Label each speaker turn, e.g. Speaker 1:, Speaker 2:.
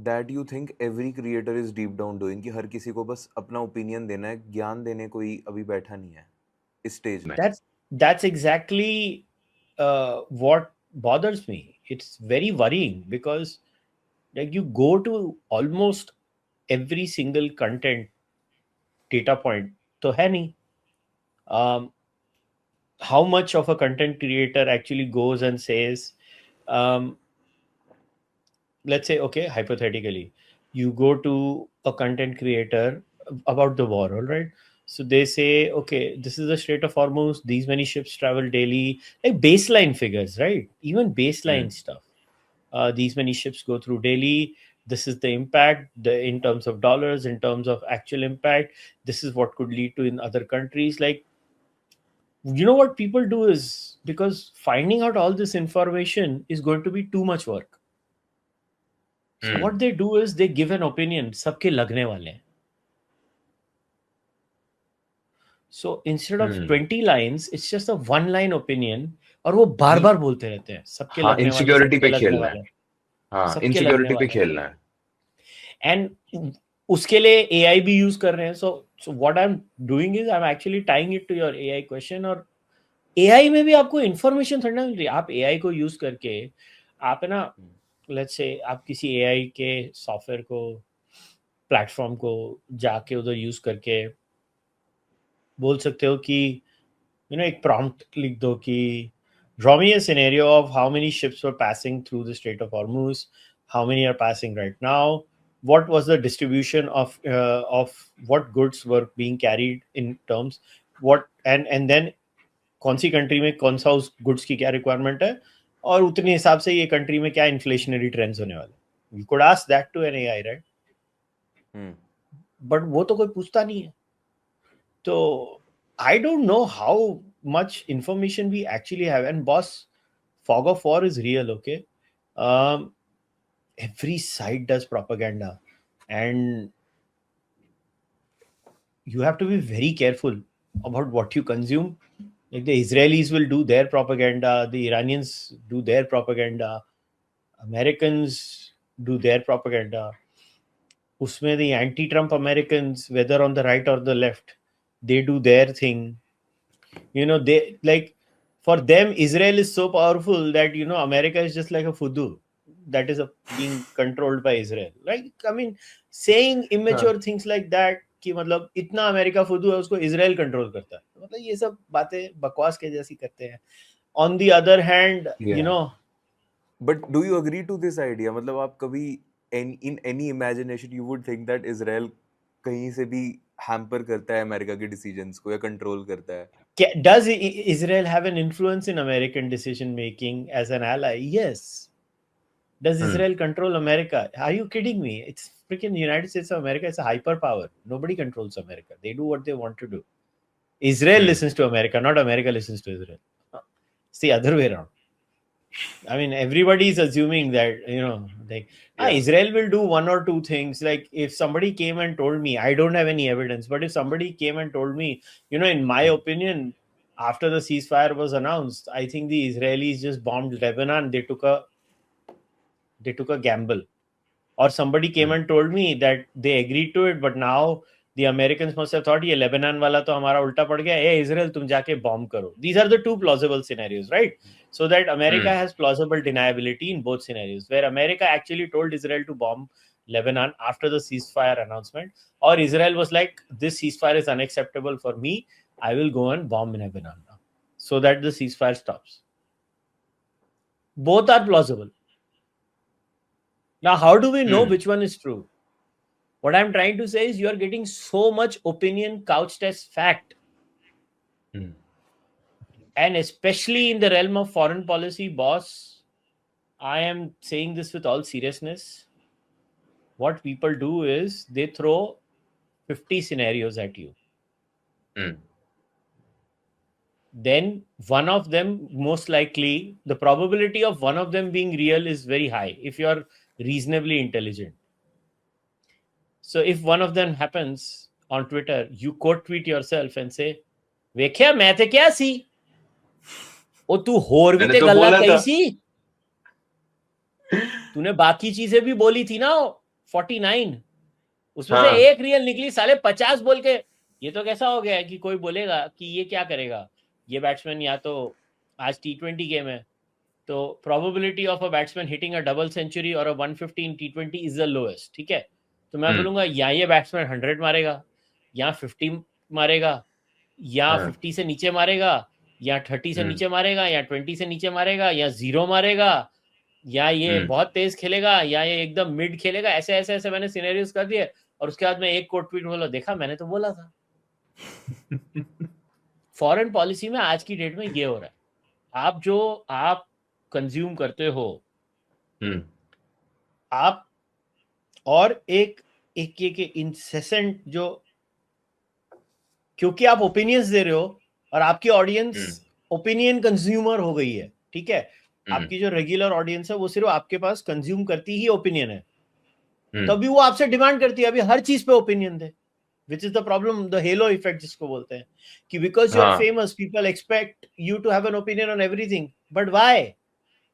Speaker 1: that you think every creator is deep down doing, कि हर किसी को बस अपना ओपिनियन देना है, ज्ञान देने कोई अभी बैठा नहीं है इस स्टेज में.
Speaker 2: That's exactly what bothers me. It's very worrying because like you go to almost every single content data point तो है नहीं. How much of a content creator actually goes and says, let's say, okay, hypothetically, you go to a content creator about the war, all right? So they say, okay, this is the Strait of Hormuz, these many ships travel daily, like baseline figures, right? Even baseline stuff. These many ships go through daily. This is the impact in terms of dollars, in terms of actual impact. This is what could lead to in other countries. Like, you know what people do is, because finding out all this information is going to be too much work. So what they do is they give an opinion. सबके लगने वाले हैं. So instead of 20 lines, it's just a one line opinion. और वो बार बार बोलते रहते हैं सबके
Speaker 3: हाँ,
Speaker 2: लगने वाले,
Speaker 3: इनसिक्योरिटी
Speaker 2: सबके
Speaker 3: पे
Speaker 2: लगने
Speaker 3: खेलना
Speaker 2: वाले,
Speaker 3: है. हाँ,
Speaker 2: सबके
Speaker 3: इनसिक्योरिटी
Speaker 2: लगने
Speaker 3: पे
Speaker 2: वाले.
Speaker 3: खेलना है.
Speaker 2: And उसके लिए AI भी यूज कर रहे हैं. So what I'm doing is I'm actually tying it to your AI question. और AI में भी आपको इंफॉर्मेशन थोड़ी ना मिल रही है. आप AI को यूज करके आप है ना, लेट्स से आप किसी AI के सॉफ्टवेयर को, प्लेटफॉर्म को जाके उधर यूज करके बोल सकते हो कि एक प्रॉम्प्ट लिख दो कि draw me a scenario of how many ships were passing through the Strait of Hormuz, how many are passing right now, what was the distribution of what goods were being carried in terms, what and then कौन सी country में कौन सा उस goods की क्या requirement है और उतने हिसाब से ये कंट्री में क्या इन्फ्लेशनरी ट्रेंड्स होने वाले. You could ask that to an AI, right? But वो तो कोई पूछता नहीं है. तो I don't know how much information we actually have. And boss, fog of war is real, okay? Every side does propaganda. And you have to be very careful about what you consume. Like the Israelis will do their propaganda, the Iranians do their propaganda, Americans do their propaganda. Usme the anti-Trump Americans, whether on the right or the left, they do their thing. They like, for them Israel is so powerful that America is just like a fudu that is being controlled by Israel. Like, I mean, saying immature things like that कि मतलब इतना America फुदू है उसको Israel control करता है, मतलब ये सब बातें बकवास के जैसी करते हैं. On the other hand
Speaker 1: but do you agree to this idea? मतलब आप कभी in any imagination you would think that Israel कहीं से भी हैम्पर करता है अमेरिका के डिसीजंस को या कंट्रोल करता है?
Speaker 2: Does Israel have an influence in American decision making as an ally? Yes. Does Israel control America? Are you kidding me? It's freaking United States of America. It's a hyperpower. Nobody controls America. They do what they want to do. Israel listens to America, not America listens to Israel. It's the other way around. I mean, everybody is assuming that Israel will do one or two things. Like if somebody came and told me, I don't have any evidence, but if somebody came and told me, in my opinion, after the ceasefire was announced, I think the Israelis just bombed Lebanon. They took a gamble. Or somebody came and told me that they agreed to it, but now the Americans must have thought, ये Lebanon वाला तो हमारा उल्टा पड़ गया, hey Israel तुम जाके bomb करो. These are the two plausible scenarios, right? So that America has plausible deniability in both scenarios, where America actually told Israel to bomb Lebanon after the ceasefire announcement, or Israel was like, this ceasefire is unacceptable for me, I will go and bomb Lebanon now, so that the ceasefire stops. Both are plausible. Now, how do we know which one is true? What I'm trying to say is you are getting so much opinion couched as fact. And especially in the realm of foreign policy, boss, I am saying this with all seriousness. What people do is they throw 50 scenarios at you. Then one of them, most likely, the probability of one of them being real is very high if you are reasonably intelligent. So if one of them happens on Twitter, you quote tweet yourself and say, "Vekhya main te kya si? O tu hor bhi te galla kahi si? तूने बाकी चीजें भी बोली थी ना 49, उसमें से
Speaker 1: हाँ
Speaker 2: एक रियल निकली, साले 50 बोल के। ये तो कैसा हो गया है कि कोई बोलेगा कि ये क्या करेगा, ये बैट्समैन, या तो आज T20 गेम है तो probability of a batsman hitting a double century और a 150 in T20 is the lowest, ठीक है, तो मैं बोलूंगा या ये बैट्समैन 100 मारेगा, या 50 मारेगा, या 50 से नीचे मारेगा, या 30 से नीचे मारेगा, या 20 से नीचे मारेगा, या 0 मारेगा, या ये बहुत तेज खेलेगा, या ये एकदम मिड खेलेगा। ऐसे ऐसे ऐसे मैंने सिनेरियोस कर दिए, और उसके बाद में एक कोट ट्वीट बोला, देखा मैंने तो बोला था। फॉरेन पॉलिसी में आज की डेट में ये हो रहा है, आप कंज्यूम करते हो, आप, और एक इंसेसेंट जो, क्योंकि आप ओपिनियंस दे रहे हो और आपकी ऑडियंस ओपिनियन कंज्यूमर हो गई है, ठीक है, आपकी जो रेगुलर ऑडियंस है वो सिर्फ आपके पास कंज्यूम करती ही ओपिनियन है, तभी वो आपसे डिमांड करती है अभी हर चीज पे opinion they, which is the problem, the halo effect जिसको बोलते हैं, कि because you are famous people expect you to have an opinion on everything, but why?